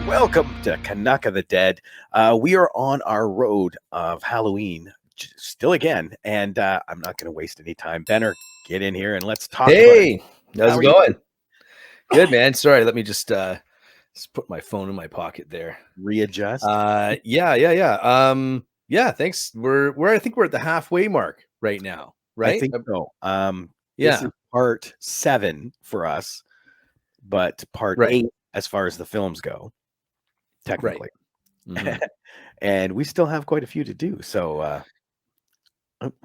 Welcome to Canuck of the Dead. We are on our road of Halloween still again, and I'm not going to waste any time. Benner, get in here and let's talk about it. Hey, how's it going? Good, man. Sorry, let me just put my phone in my pocket there. Readjust. Yeah. Thanks. I think we're at the halfway mark right now, right? I think so. Yeah. This is part 7 for us, but part Right. 8 as far as the films go, technically. Mhm. And we still have quite a few to do. So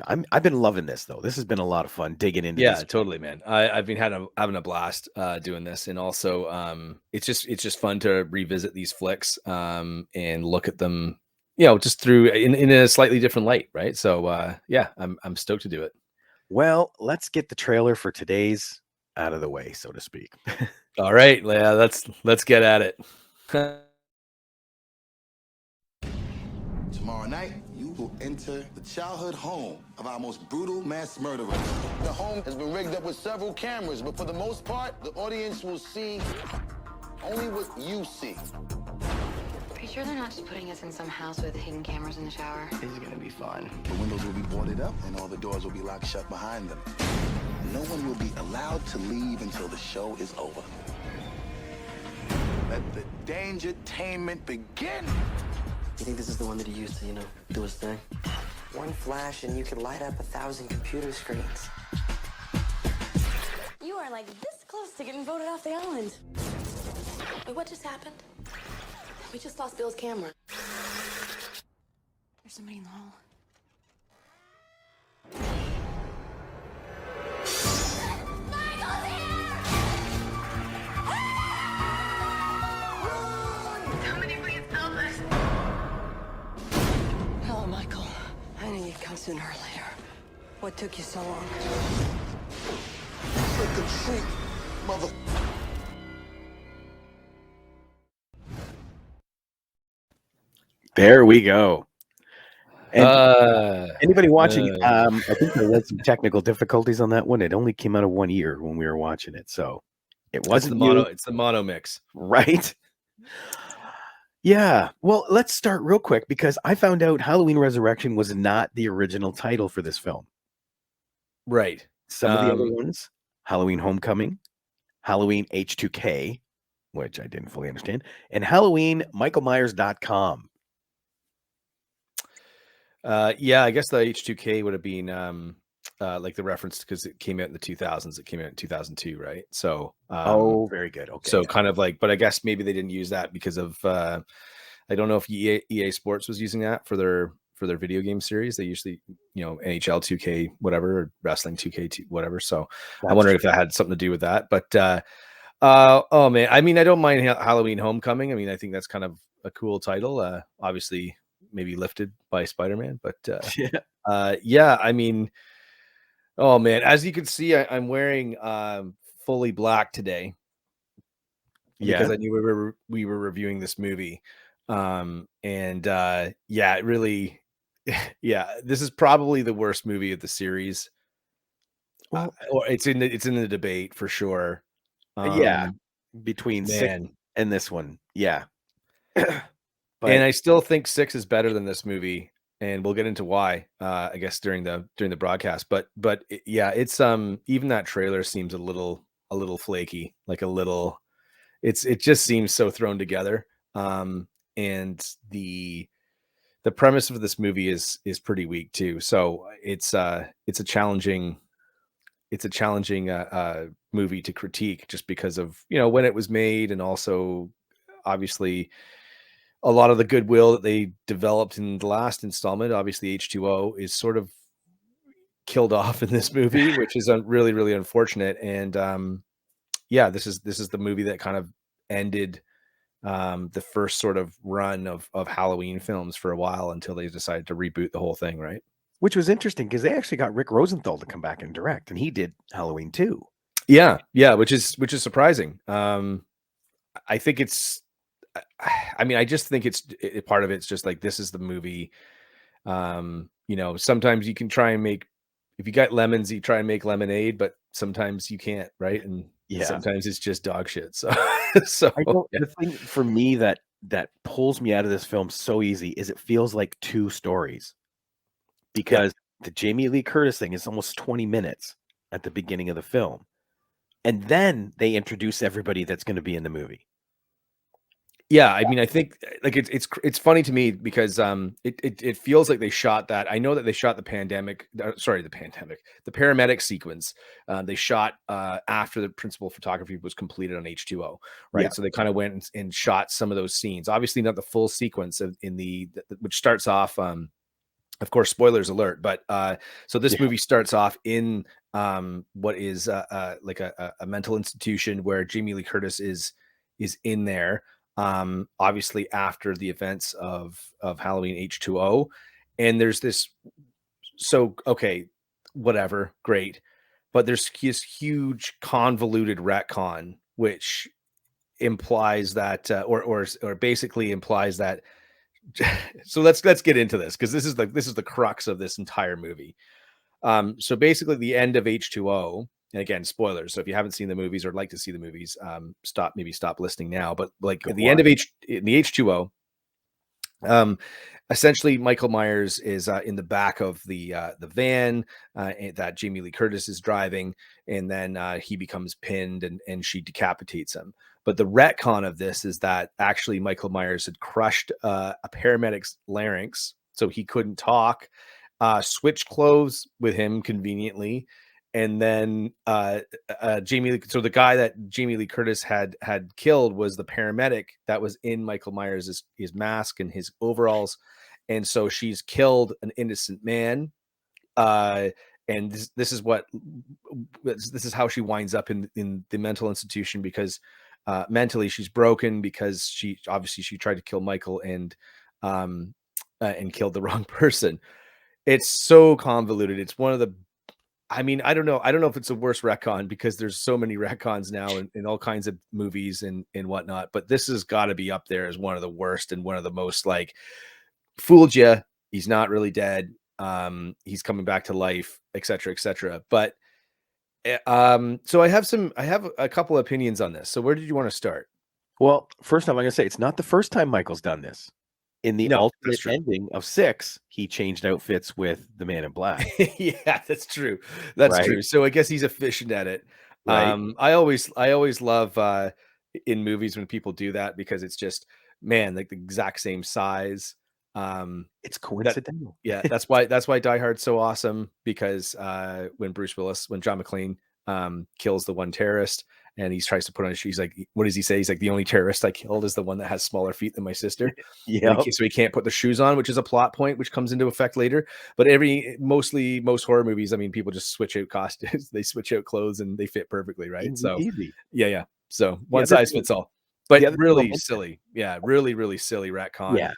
I've been loving this though. This has been a lot of fun digging into Yeah, these. totally, man. I've been having a blast doing this, and also it's just fun to revisit these flicks and look at them, just through in a slightly different light, right? So yeah, I'm stoked to do it. Well, let's get the trailer for today's out of the way, so to speak. All right, yeah, let's get at it. Tomorrow night, you will enter the childhood home of our most brutal mass murderer. The home has been rigged up with several cameras, but for the most part, the audience will see only what you see. Are you sure they're not just putting us in some house with hidden cameras in the shower? This is gonna be fun. The windows will be boarded up and all the doors will be locked shut behind them. No one will be allowed to leave until the show is over. Let the dangertainment begin. You think this is the one that he used to, do his thing? One flash and you can light up 1,000 computer screens. You are like this close to getting voted off the island. Wait, what just happened? We just lost Bill's camera. There's somebody in the hall. Somebody please help us. Hello, Michael. I knew you'd come sooner or later. What took you so long? Trick or treat, mother. There we go. And anybody watching, uh. I think there was some technical difficulties on that one. It only came out of one ear when we were watching it, so it wasn't It's the mono mix, right? Yeah. Well, let's start real quick because I found out Halloween Resurrection was not the original title for this film. right? Some of the other ones, Halloween Homecoming, Halloween H2K, which I didn't fully understand, and Halloween MichaelMyers.com. Yeah, I guess the H2K would have been like the reference because it came out in the 2000s. It came out in 2002, right? So Very good. Okay. so kind of like, but I guess maybe they didn't use that because of I don't know if EA Sports was using that for their video game series. They usually, NHL 2K whatever, or Wrestling 2K whatever. So I wonder if that had something to do with that. But oh man, I mean, I don't mind Halloween Homecoming. I mean, I think that's kind of a cool title. Obviously maybe lifted by Spider-Man, but yeah, I mean, oh man, as you can see, I'm wearing fully black today because I knew we were reviewing this movie. And yeah, it really, yeah, this is probably the worst movie of the series. Well, Or it's in the debate for sure. Between 6 man. and this one. Yeah. And I still think 6 is better than this movie, and we'll get into why, I guess during the broadcast. But yeah, it's even that trailer seems a little flaky, like a little. It just seems so thrown together. And the premise of this movie is pretty weak too. So it's a challenging movie to critique just because of when it was made, and also obviously a lot of the goodwill that they developed in the last installment. Obviously H2O is sort of killed off in this movie, which is really, really unfortunate. And yeah, this is the movie that kind of ended the first sort of run of Halloween films for a while until they decided to reboot the whole thing, right? Which was interesting because they actually got Rick Rosenthal to come back and direct, and he did Halloween too. Yeah, which is surprising. I think it's, I mean, I just think it's part of it's just like, this is the movie. Sometimes you can try and make, if you got lemons, you try and make lemonade, but sometimes you can't, right? And sometimes it's just dog shit. So The thing for me that that pulls me out of this film so easy is it feels like two stories, because the Jamie Lee Curtis thing is almost 20 minutes at the beginning of the film. And then they introduce everybody that's going to be in the movie. Yeah, I mean, I think like it's funny to me because it feels like they shot that. I know that they shot the paramedic sequence. They shot after the principal photography was completed on H2O, right? Yeah. So they kind of went and shot some of those scenes. Obviously, not the full sequence in which starts off. Of course, spoilers alert. But so this movie starts off in what is like a mental institution where Jamie Lee Curtis is in there, obviously after the events of Halloween H2O. And there's this, so okay, whatever, great, but there's this huge convoluted retcon which implies that or basically implies that so let's get into this, because this is the crux of this entire movie. So basically the end of H2O, and again, spoilers. So if you haven't seen the movies or like to see the movies, stop listening now. But like at the end of in the H2O, essentially Michael Myers is in the back of the van that Jamie Lee Curtis is driving, and then he becomes pinned and she decapitates him. But the retcon of this is that actually Michael Myers had crushed a paramedic's larynx, so he couldn't talk, switched clothes with him conveniently, and then so the guy that Jamie Lee Curtis had killed was the paramedic that was in Michael Myers' his mask and his overalls. And so she's killed an innocent man. And this is how she winds up in the mental institution, because mentally she's broken, because she tried to kill Michael and killed the wrong person. It's so convoluted. It's one of the, I mean, I don't know if it's a worse retcon, because there's so many retcons now in all kinds of movies and whatnot, but this has got to be up there as one of the worst and one of the most like, fooled you, he's not really dead, he's coming back to life, etc., etc. But so I have a couple opinions on this. So where did you want to start? Well, first off, I'm going to say it's not the first time Michael's done this. In the alternate ending of 6, he changed outfits with the Man in Black. Yeah, that's true. That's right? true. So I guess he's efficient at it. Right. I always love in movies when people do that, because it's just, man, like the exact same size. It's coincidental. That's why Die Hard's so awesome, because when John McClane kills the one terrorist, and he tries to put on a shoe, he's like, what does he say? He's like, the only terrorist I killed is the one that has smaller feet than my sister. Yeah. So he can't put the shoes on, which is a plot point which comes into effect later. But most horror movies, I mean, people just switch out costumes, they switch out clothes, and they fit perfectly, right? Easy, so easy. Yeah. So one size fits all. But really silly. Yeah, really silly retcon. Yeah.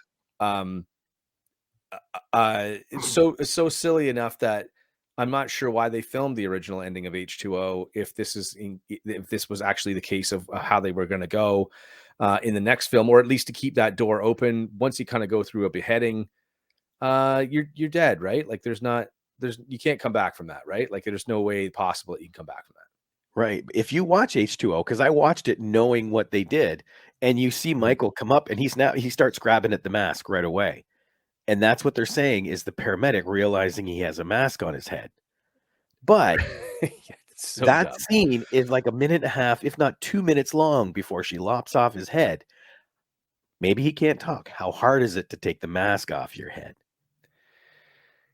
It's so silly enough that I'm not sure why they filmed the original ending of H2O if this was actually the case of how they were going to go in the next film, or at least to keep that door open. Once you kind of go through a beheading, you're dead, right? Like you can't come back from that, right? Like there's no way possible that you can come back from that. Right. If you watch H2O, because I watched it knowing what they did, and you see Michael come up and he starts grabbing at the mask right away. And that's what they're saying is the paramedic realizing he has a mask on his head. But that dumb. scene is like a minute and a half, if not 2 minutes long, before she lops off his head. Maybe he can't talk. How hard is it to take the mask off your head?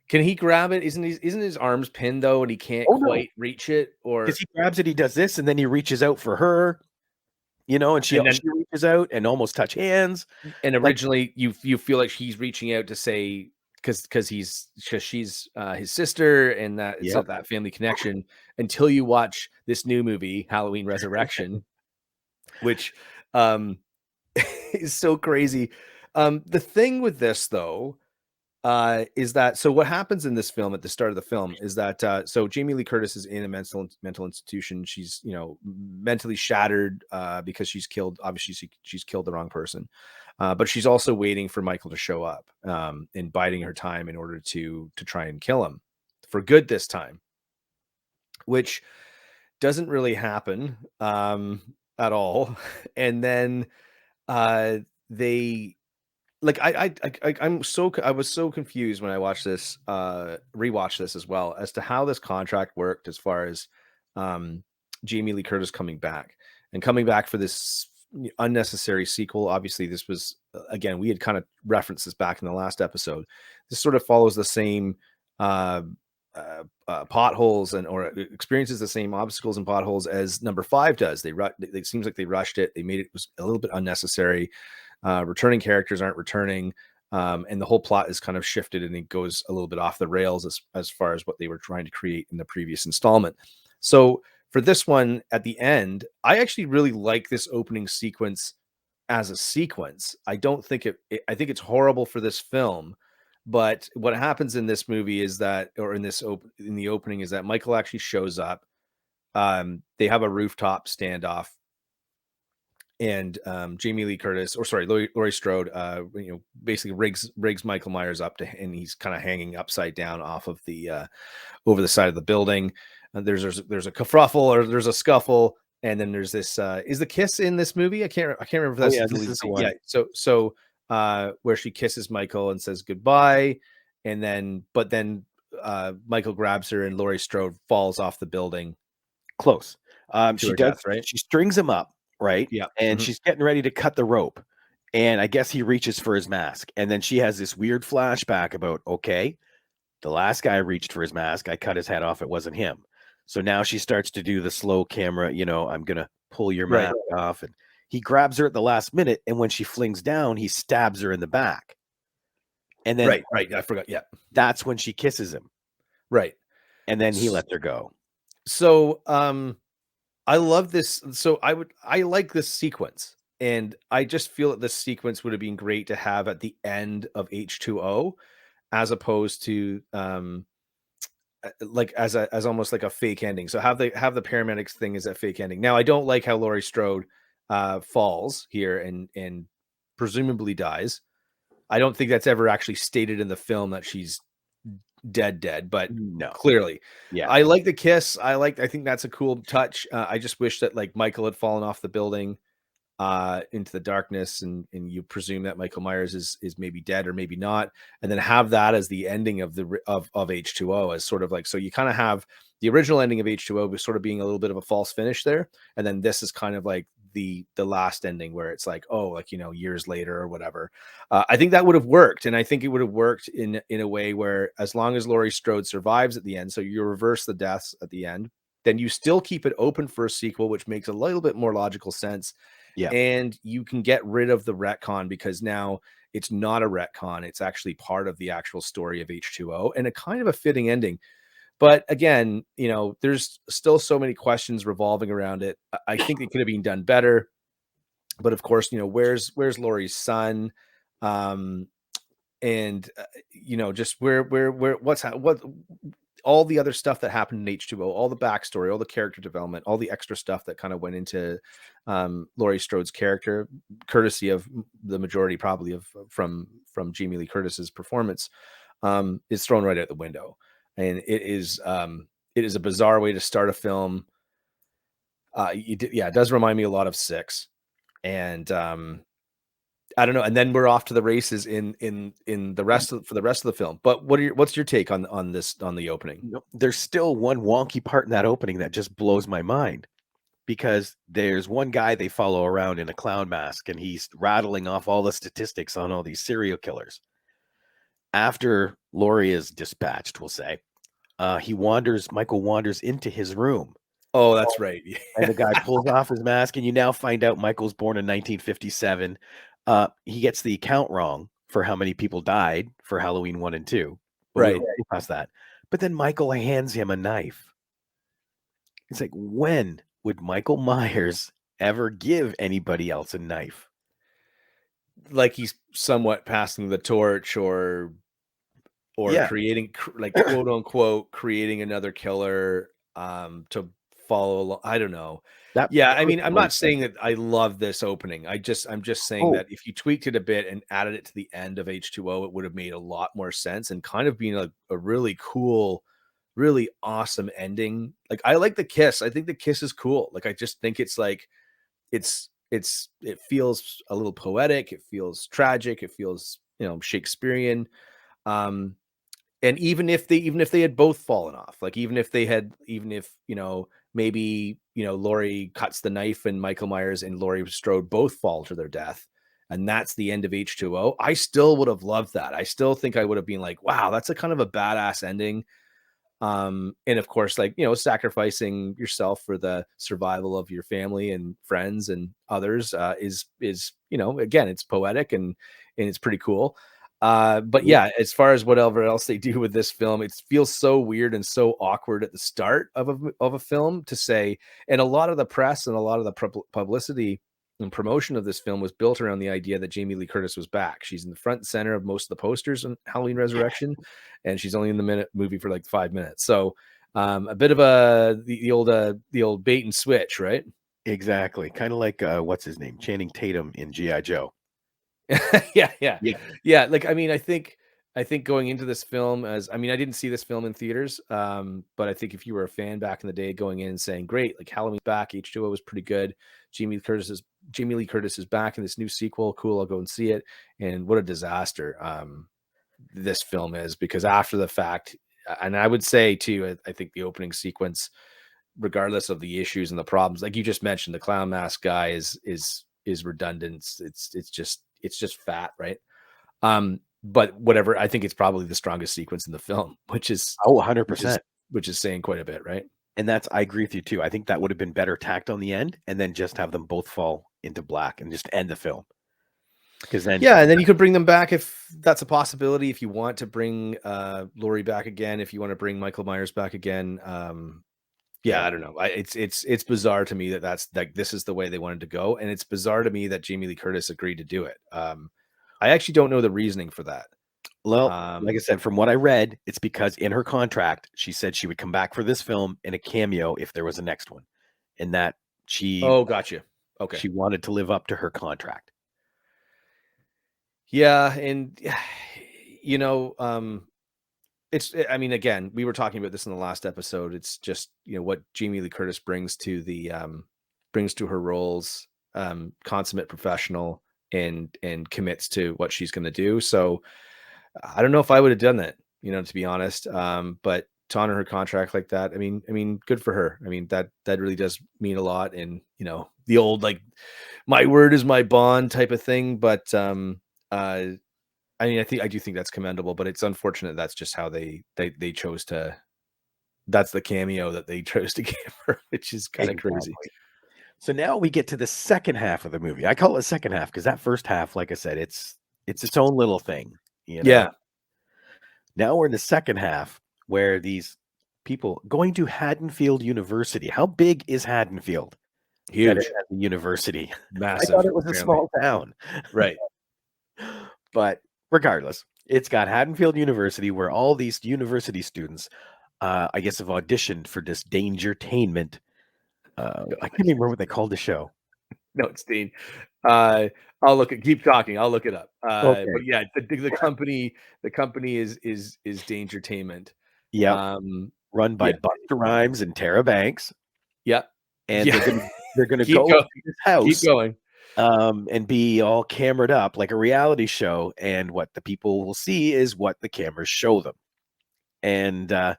Can he grab it? Isn't his arms pinned though, and he can't quite reach it? Or because he grabs it, he does this, and then he reaches out for her. And she reaches out and almost touch hands. And originally, you feel like he's reaching out to say, because she's his sister, and that it's that family connection, until you watch this new movie, Halloween Resurrection, which is so crazy. The thing with this though is that, so what happens in this film at the start of the film is that so Jamie Lee Curtis is in a mental institution. She's mentally shattered because she's killed the wrong person, but she's also waiting for Michael to show up and biding her time in order to try and kill him for good this time, which doesn't really happen at all. And then they like I was so confused when I watched this, rewatched this as well, as to how this contract worked as far as Jamie Lee Curtis coming back for this unnecessary sequel. Obviously, this was again, we had kind of referenced this back in the last episode. This sort of follows the same uh, potholes or experiences the same obstacles and potholes as number 5 does. It seems like they rushed it. They made it was a little bit unnecessary. Returning characters aren't returning, and the whole plot is kind of shifted, and it goes a little bit off the rails as far as what they were trying to create in the previous installment. So for this one, at the end, I actually really like this opening sequence as a sequence. I don't think I think it's horrible for this film, but what happens in this movie is that, or in the opening, is that Michael actually shows up. They have a rooftop standoff, and Jamie Lee Curtis, or sorry, Laurie Strode, basically rigs Michael Myers up and he's kind of hanging upside down off of the over the side of the building. There's a kerfuffle, or there's a scuffle, and then there's this. Is the kiss in this movie? I can't remember if that's yeah, the this lead is the scene. one. Yeah. So where she kisses Michael and says goodbye, and then Michael grabs her and Laurie Strode falls off the building. Close. To She her does. death, right? She strings him up, right? Yeah. And she's getting ready to cut the rope, and I guess he reaches for his mask, and then she has this weird flashback about, okay, the last guy reached for his mask, I cut his head off, it wasn't him. So now she starts to do the slow camera, I'm gonna pull your Right. mask off, and he grabs her at the last minute, and when she flings down, he stabs her in the back. And then Right. I forgot. Yeah. that's when she kisses him, Right. and then he lets her go. So I love this. So I like this sequence, and I just feel that this sequence would have been great to have at the end of H2O, as opposed to like as almost like a fake ending. So have the paramedics thing as a fake ending. Now I don't like how Laurie Strode falls here and presumably dies. I don't think that's ever actually stated in the film that she's dead, but No. clearly. Yeah. I like the kiss. I think that's a cool touch. I just wish that like Michael had fallen off the building into the darkness, and you presume that Michael Myers is maybe dead or maybe not, and then have that as the ending of H2O, as sort of like, so you kind of have the original ending of H2O was sort of being a little bit of a false finish there, and then this is kind of like the last ending where it's like, oh, like, years later or whatever. I think that would have worked, and I think it would have worked in a way where, as long as Laurie Strode survives at the end, so you reverse the deaths at the end, then you still keep it open for a sequel, which makes a little bit more logical sense. Yeah. And you can get rid of the retcon, because now it's not a retcon. It's actually part of the actual story of H2O, and a kind of a fitting ending. But again, there's still so many questions revolving around it. I think it could have been done better. But of course, where's Laurie's son? And just what all the other stuff that happened in H2O, all the backstory, all the character development, all the extra stuff that kind of went into Laurie Strode's character, courtesy of the majority probably from Jamie Lee Curtis's performance, is thrown right out the window. And it is a bizarre way to start a film. It does remind me a lot of Six, and I don't know. And then we're off to the races in the rest for the rest of the film. But what's your take on the opening? There's still one wonky part in that opening that just blows my mind, because there's one guy they follow around in a clown mask, and he's rattling off all the statistics on all these serial killers. After Laurie is dispatched, we'll say, Michael wanders into his room. Oh, that's right. And the guy pulls off his mask, and you now find out Michael's born in 1957. He gets the count wrong for how many people died for Halloween 1 and 2. Right. We past that. But then Michael hands him a knife. It's like, when would Michael Myers ever give anybody else a knife? Like he's somewhat passing the torch, or creating, like, quote unquote, creating another killer to follow along. I don't know. I mean, I'm not saying that I love this opening. I'm just saying that if you tweaked it a bit and added it to the end of H2O, it would have made a lot more sense and kind of been a really cool, really awesome ending. Like, I like the kiss. I think the kiss is cool. Like, I just think it's like, it's it feels a little poetic, it feels tragic, it feels, Shakespearean. Um, and even if they had both fallen off, like even if, maybe, Laurie cuts the knife and Michael Myers and Laurie Strode both fall to their death, and that's the end of H2O, I still would have loved that. I still think I would have been like, wow, that's a kind of a badass ending. And of course, like, sacrificing yourself for the survival of your family and friends and others, is, again, it's poetic and it's pretty cool. But yeah, as far as whatever else they do with this film, it feels so weird and so awkward at the start of a film to say. And a lot of the press and a lot of the publicity and promotion of this film was built around the idea that Jamie Lee Curtis was back. She's in the front and center of most of the posters on Halloween Resurrection, and she's only in the movie for like 5 minutes. So a bit of the old bait and switch, right? Exactly. Kind of like what's his name? Channing Tatum in G.I. Joe. Yeah, yeah, Yeah. yeah. Like, I mean, I think going into this film, I didn't see this film in theaters, but I think if you were a fan back in the day, going in and saying, "Great, like Halloween's back, H2O was pretty good. Jamie Lee Curtis is back in this new sequel. Cool, I'll go and see it." And what a disaster this film is, because after the fact, and I would say too, I think the opening sequence, regardless of the issues and the problems, like you just mentioned, the clown mask guy is redundant. It's just fat, right? But whatever, I think it's probably the strongest sequence in the film, which is Oh, which is 100%. which is saying quite a bit, right? And I agree with you too. I think that would have been better tacked on the end, and then just have them both fall into black and just end the film. Because then, Yeah, and then you could bring them back if that's a possibility. If you want to bring Laurie back again, if you want to bring Michael Myers back again, yeah, yeah. I don't know. It's bizarre to me that that's like this is the way they wanted to go, and it's bizarre to me that Jamie Lee Curtis agreed to do it. I actually don't know the reasoning for that. Well, like I said, from what I read, it's because in her contract, she said she would come back for this film in a cameo if there was a next one, and that she Oh, gotcha. Okay. she wanted to live up to her contract. Yeah, and you know, I mean, again, we were talking about this in the last episode. It's just, what Jamie Lee Curtis brings to her roles, consummate professional, and commits to what she's going to do. So I don't know if I would have done that, to be honest. But to honor her contract like that, I mean, good for her. I mean, that really does mean a lot. And, the old, like, my word is my bond type of thing. But I mean, I do think that's commendable, but it's unfortunate that's just how they chose to. That's the cameo that they chose to give her, which is kind of crazy. Exactly. So now we get to the second half of the movie. I call it second half because that first half, like I said, it's own little thing. Yeah, Now we're in the second half where these people going to Haddonfield University. How big is Haddonfield? That it huge, has a university. I massive. thought it was a apparently. small town. Right? But regardless, it's got Haddonfield University where all these university students, I guess, have auditioned for this Dangertainment. I can't even remember what they called the show. No, it's Dean. I'll look at. Keep talking. I'll look it up. Okay. But yeah, the company is Dangertainment. Yep. Run by Yeah, Busta Rhymes and Tara Banks. yeah, And yeah. they're gonna Keep go going. to his house. Keep going. And be all camered up like a reality show. And what the people will see is what the cameras show them. And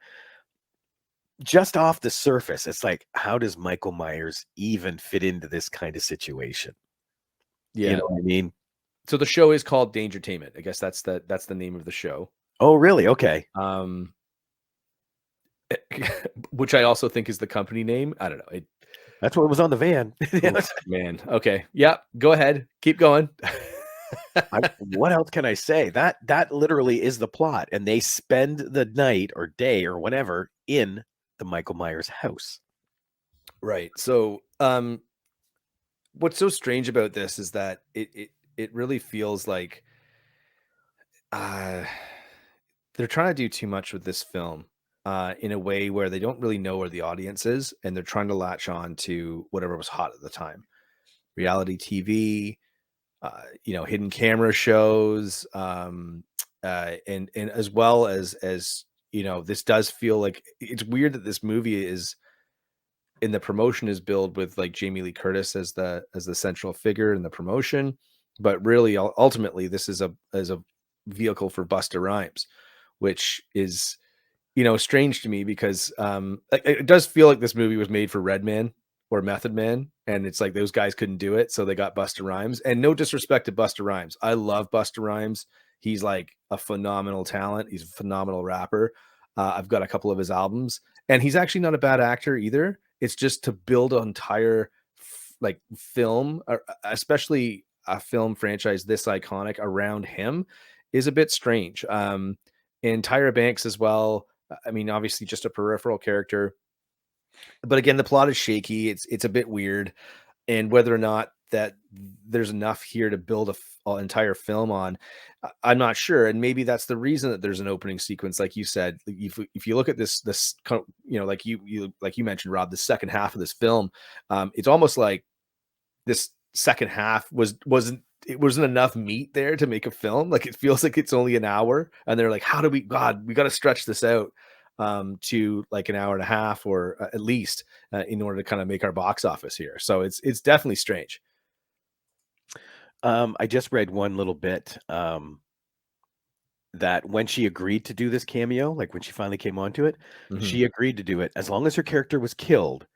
just off the surface, it's like, how does Michael Myers even fit into this kind of situation? Yeah. You know what I mean? So the show is called Dangertainment. I guess that's the name of the show. Oh, really? Okay. Which I also think is the company name. I don't know. That's what was on the van. Man. Okay. Yeah. Go ahead. Keep going. What else can I say? That literally is the plot. And they spend the night or day or whatever in the Michael Myers house. Right. So, what's so strange about this is that it really feels like they're trying to do too much with this film in a way where they don't really know where the audience is, and they're trying to latch on to whatever was hot at the time. Reality TV, hidden camera shows, and as well as this does feel like it's weird that this movie is and the promotion is billed with like Jamie Lee Curtis as the central figure in the promotion, but really ultimately this is a vehicle for Busta Rhymes, which is, you know, strange to me because it does feel like this movie was made for Redman or Method Man, and it's like those guys couldn't do it, so they got Busta Rhymes. And no disrespect to Busta Rhymes, I love Busta Rhymes. He's like a phenomenal talent. He's a phenomenal rapper. I've got a couple of his albums, and he's actually not a bad actor either. It's just to build an entire like film, especially a film franchise this iconic around him, is a bit strange. And Tyra Banks as well. I mean, obviously just a peripheral character, but again, the plot is shaky. It's a bit weird, and whether or not that there's enough here to build an entire film on, I'm not sure. And maybe that's the reason that there's an opening sequence, like you said. If you look at this, you know, like you mentioned, Rob, the second half of this film, it's almost like this second half wasn't enough meat there to make a film. Like it feels like it's only an hour, and they're like, how do we got to stretch this out to like an hour and a half or at least in order to kind of make our box office here. So it's definitely strange. I just read one little bit that when she agreed to do this cameo, like when she finally came onto it, she agreed to do it as long as her character was killed,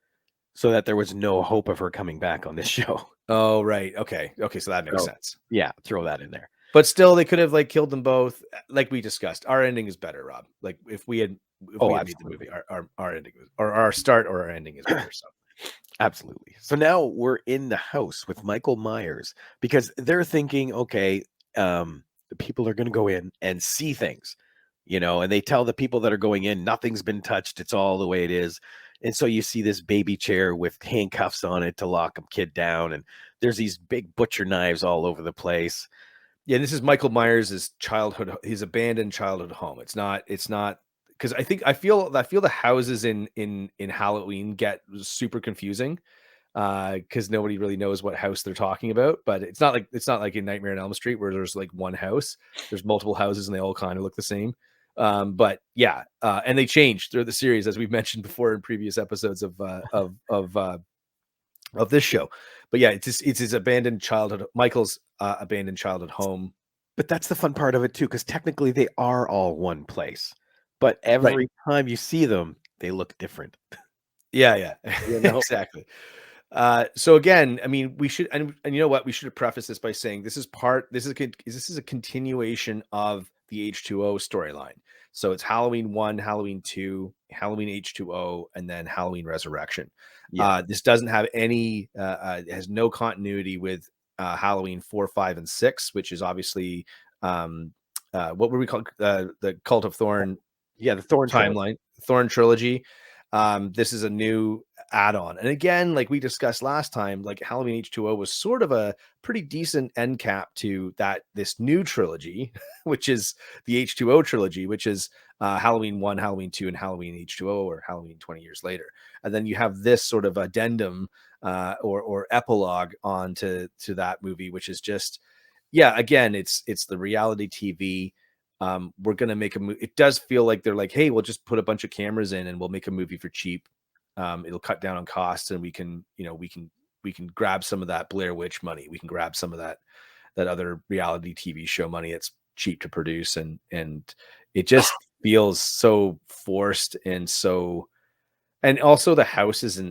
so that there was no hope of her coming back on this show. Oh, right. Okay. So that makes sense. Yeah, throw that in there. But still, they could have like killed them both, like we discussed. Our ending is better, Rob. Like if we had made the movie, our ending was, or our start or our ending is better. So absolutely. So now we're in the house with Michael Myers because they're thinking, okay, the people are going to go in and see things, you know, and they tell the people that are going in, nothing's been touched. It's all the way it is. And so you see this baby chair with handcuffs on it to lock a kid down. And there's these big butcher knives all over the place. Yeah, this is Michael Myers' childhood, his abandoned childhood home. It's not because I feel the houses in Halloween get super confusing because nobody really knows what house they're talking about. But it's not like in Nightmare on Elm Street where there's like one house. There's multiple houses and they all kind of look the same. But yeah, and they change through the series, as we've mentioned before in previous episodes of this show. But yeah, it's his abandoned childhood, Michael's abandoned childhood home. But that's the fun part of it too, because technically they are all one place. But every time you see them, they look different. Yeah, You know? exactly. So again, I mean, we should, and you know what, we should have prefaced this by saying this is a continuation of the H2O storyline. So it's Halloween 1, Halloween 2, Halloween H2O, and then Halloween Resurrection. Yeah. This doesn't have any, it has no continuity with Halloween 4, 5, and 6, which is obviously what were we called? The Cult of Thorn. Yeah, the Thorn timeline, Thorn trilogy. This is a new add-on. And again, like we discussed last time, like Halloween H2O was sort of a pretty decent end cap to this new trilogy, which is the H2O trilogy, which is Halloween 1, Halloween 2, and Halloween H2O, or Halloween 20 years later. And then you have this sort of addendum or epilogue on to that movie, which is just, yeah, again, it's the reality TV. We're gonna make a movie. It does feel like they're like, hey, we'll just put a bunch of cameras in and we'll make a movie for cheap. It'll cut down on costs, and we can grab some of that Blair Witch money. We can grab some of that other reality TV show money that's cheap to produce, and it just feels so forced and also the house is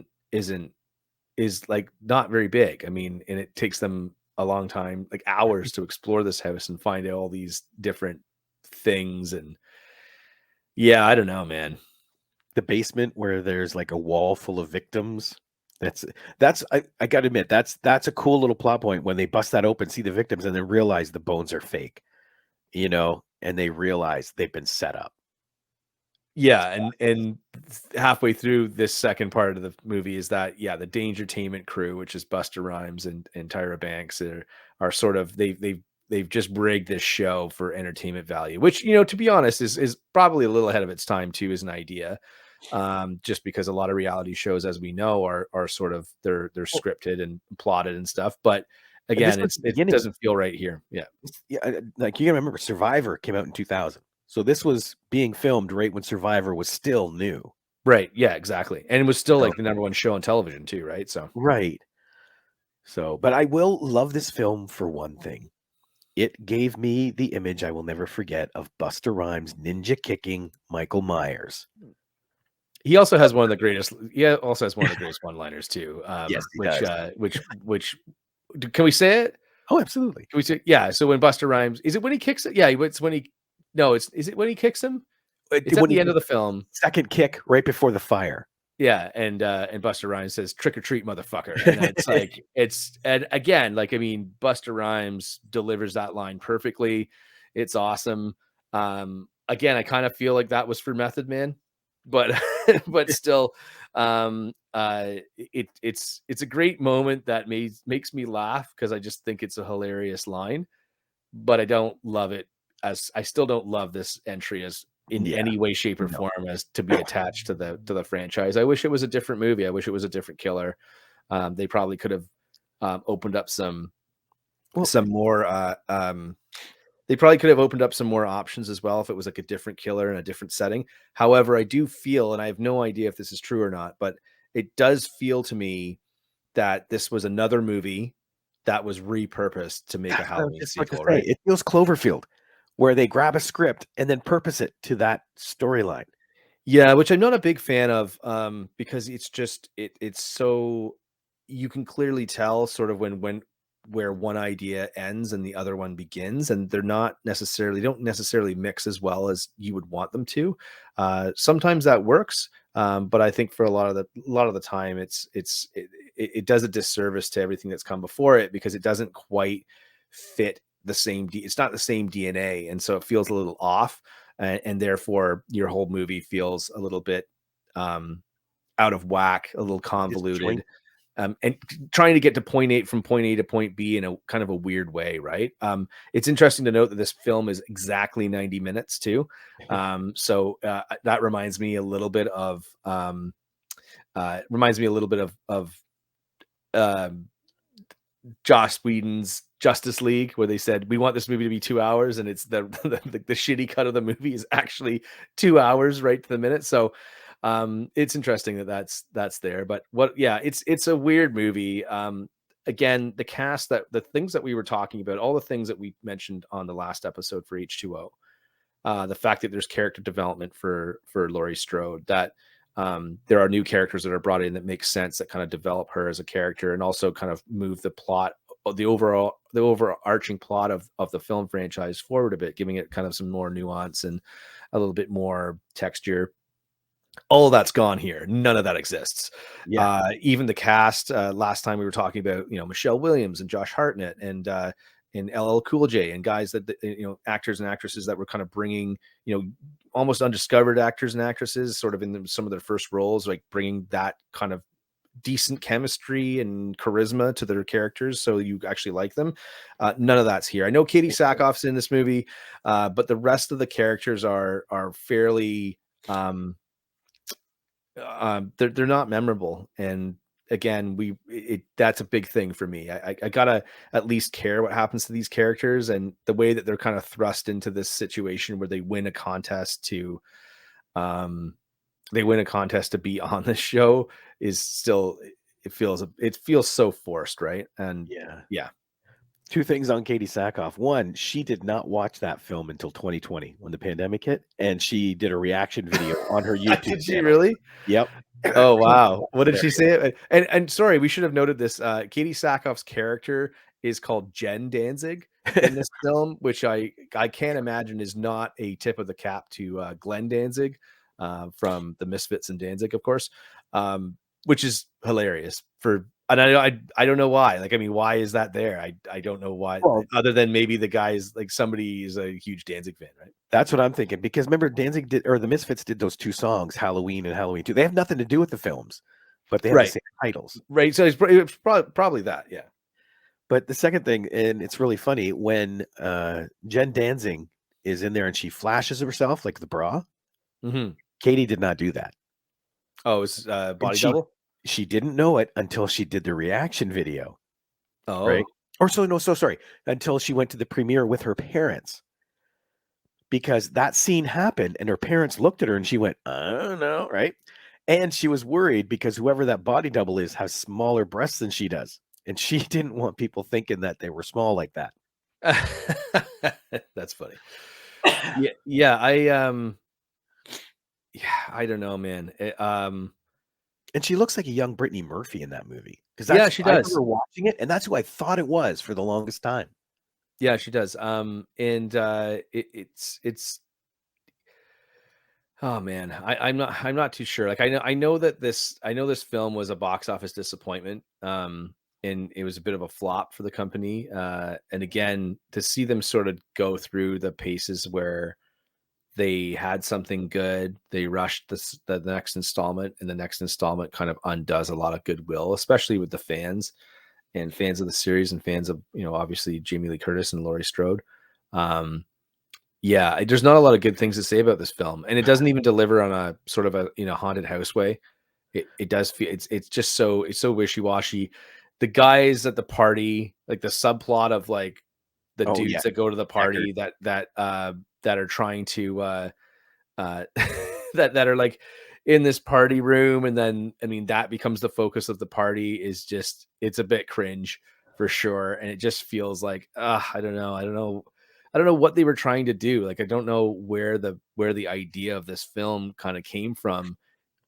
like not very big. I mean, and it takes them a long time, like hours, to explore this house and find out all these different things. And yeah, I don't know, man. The basement where there's like a wall full of victims. That's I gotta admit, that's a cool little plot point when they bust that open, see the victims, and then realize the bones are fake, you know, and they realize they've been set up. Yeah, and halfway through this second part of the movie is that, yeah, the Dangertainment crew, which is Busta Rhymes and Tyra Banks, are sort of they've just rigged this show for entertainment value, which, you know, to be honest, is probably a little ahead of its time too, as an idea. Just because a lot of reality shows, as we know, are sort of they're scripted and plotted and stuff. But again, it doesn't feel right here. Yeah, like you gotta remember, Survivor came out in 2000, so this was being filmed right when Survivor was still new. Right. Yeah, exactly. And it was still So like the number one show on television too, right? So right. So, but I will love this film for one thing. It gave me the image I will never forget of Busta Rhymes ninja kicking Michael Myers. he also has one of the greatest. Yeah, also has one of the greatest one-liners too. Yes, he Which does. which can we say it? Oh, absolutely. Can we say yeah? So when Buster Rhymes, is it when he kicks it? Yeah, it's when he. No, it's is it when he kicks him? It's at When he the end did of the film. second kick right before the fire. Yeah, and Buster Rhymes says "trick or treat, motherfucker," and it's like and again, like I mean, Buster Rhymes delivers that line perfectly. It's awesome. Again, I kind of feel like that was for Method Man, but but still, it's a great moment that makes me laugh because I just think it's a hilarious line, but I don't love it as I still don't love this entry as in Yeah, any way, shape, or no. form as to be attached to the franchise. I wish it was a different movie. I wish it was a different killer. They probably could have opened up Well, some more. They probably could have opened up some more options as well if it was like a different killer in a different setting. However, I do feel, and I have no idea if this is true or not, but it does feel to me that this was another movie that was repurposed to make a that's what I was Halloween just about to sequel, say. right? It feels Cloverfield, where they grab a script and then purpose it to that storyline. Yeah, which I'm not a big fan of, because it's just it's so you can clearly tell sort of when where one idea ends and the other one begins, and don't necessarily mix as well as you would want them to. Sometimes that works, but I think for a lot of the time, it does a disservice to everything that's come before it because it doesn't quite fit the same. It's not the same DNA, and so it feels a little off and therefore your whole movie feels a little bit out of whack, a little Disjoint. convoluted, and trying to get to point A from point A to point B in a kind of a weird way, right? It's interesting to note that this film is exactly 90 minutes too. So that reminds me a little bit of um, Joss Whedon's Justice League, where they said we want this movie to be 2 hours, and it's the shitty cut of the movie is actually 2 hours right to the minute. So it's interesting that that's there. But yeah, it's a weird movie. Again, the cast that the things that we were talking about, all the things that we mentioned on the last episode for H2O, the fact that there's character development for Laurie Strode, that there are new characters that are brought in that make sense, that kind of develop her as a character and also kind of move the plot, the overarching plot of the film franchise forward a bit, giving it kind of some more nuance and a little bit more texture. All of that's gone here. None of that exists. Yeah. Even the cast. Last time we were talking about, Michelle Williams and Josh Hartnett and LL Cool J and guys actors and actresses that were kind of bringing, almost undiscovered actors and actresses sort of in some of their first roles, like bringing that kind of decent chemistry and charisma to their characters so you actually like them. None of that's here. I know Katie Sackhoff's in this movie, but the rest of the characters are fairly they're not memorable. And again, that's a big thing for me. I gotta at least care what happens to these characters, and the way that they're kind of thrust into this situation where they win a contest to be on the show is still, it feels so forced, right? And Yeah. yeah. Two things on Katie Sackhoff. One, she did not watch that film until 2020 when the pandemic hit, and she did a reaction video on her YouTube Did she channel. really? Yep. Oh wow! What did she say? And sorry, we should have noted this. Katie Sackhoff's character is called Jen Danzig in this film, which I can't imagine is not a tip of the cap to Glenn Danzig from the Misfits and Danzig, of course, which is hilarious. And I don't know why. Like, I mean, why is that there? I don't know why. Well, Other than maybe the guy's like somebody is a huge Danzig fan, right? that's what I'm thinking, because remember Danzig did, or the Misfits did those two songs, Halloween and Halloween 2. They have nothing to do with the films, but they have the Right. same titles. Right. So it's probably that. Yeah. But the second thing, and it's really funny, when Jen Danzig is in there and she flashes herself like the bra, Mm-hmm. Katie did not do that. Oh, it's And body double. she didn't know it until she did the reaction video, Oh, right? Or so sorry, until she went to the premiere with her parents. Because that scene happened and her parents looked at her and she went, I don't know, right? And she was worried because whoever that body double is has smaller breasts than she does. And she didn't want people thinking that they were small like that. That's funny. Yeah, I don't know, man. And she looks like a young Brittany Murphy in that movie. Because Yeah, that's she I does. remember watching it, and that's who I thought it was for the longest time. Yeah, she does. It's oh man, I'm not too sure. Like I know this film was a box office disappointment. And it was a bit of a flop for the company. And again, to see them sort of go through the paces where they had something good, they rushed the next installment, and the next installment kind of undoes a lot of goodwill, especially with the fans and fans of the series and fans of, obviously Jamie Lee Curtis and Laurie Strode. Yeah, there's not a lot of good things to say about this film, and it doesn't even deliver on a sort of a haunted house way. It does feel it's just it's so wishy washy. The guys at the party, like the subplot of like the Oh, yeah. dudes that go to the Deckard. party that are trying to that are like in this party room, and then I mean that becomes the focus of the party is just it's a bit cringe for sure, and it just feels like I don't know what they were trying to do. Like I don't know where the idea of this film kind of came from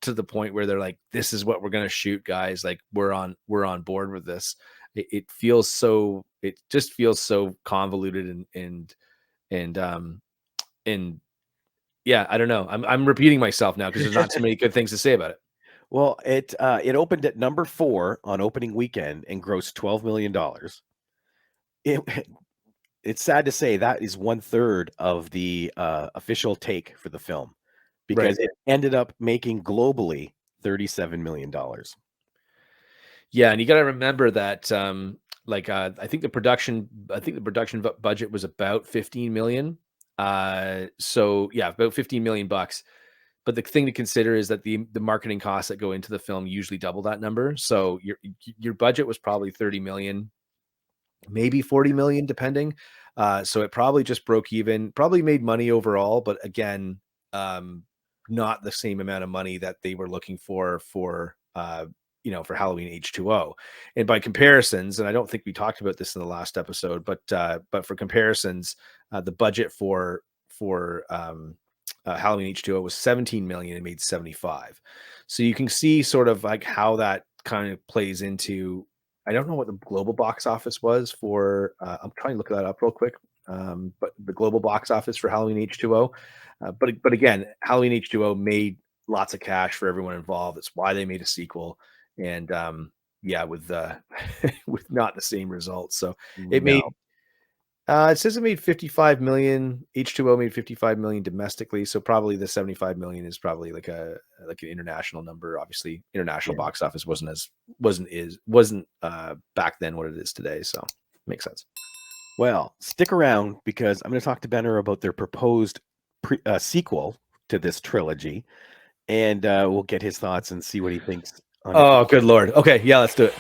to the point where they're like, this is what we're gonna shoot, guys. Like we're on board with this. It just feels so convoluted and yeah, I don't know. I'm repeating myself now because there's not too many good things to say about it. Well, it opened at number 4 on opening weekend and grossed $12 million. It's sad to say that is 1/3 of the official take for the film because Right. it ended up making globally $37 million. Yeah, and you got to remember that I think the production budget was about 15 million. So yeah, about 15 million bucks. But the thing to consider is that the marketing costs that go into the film usually double that number. So your budget was probably 30 million, maybe 40 million depending. So it probably just broke even, probably made money overall, but again, not the same amount of money that they were looking for for Halloween H2O. And by comparisons, and I don't think we talked about this in the last episode, but for comparisons, the budget for Halloween H2O was 17 million and made 75. So you can see sort of like how that kind of plays into. I don't know what the global box office was for. I'm trying to look that up real quick. But the global box office for Halloween H2O. But again, Halloween H2O made lots of cash for everyone involved. That's why they made a sequel. And yeah, with with not the same results. So it made. No. It says it made 55 million. H2O made 55 million domestically, so probably the 75 million is probably like an international number. Obviously, international box office wasn't back then what it is today, so makes sense. Well, stick around because I'm going to talk to Benner about their proposed sequel to this trilogy, and we'll get his thoughts and see what he thinks on it. Oh, good lord. Okay, yeah, let's do it.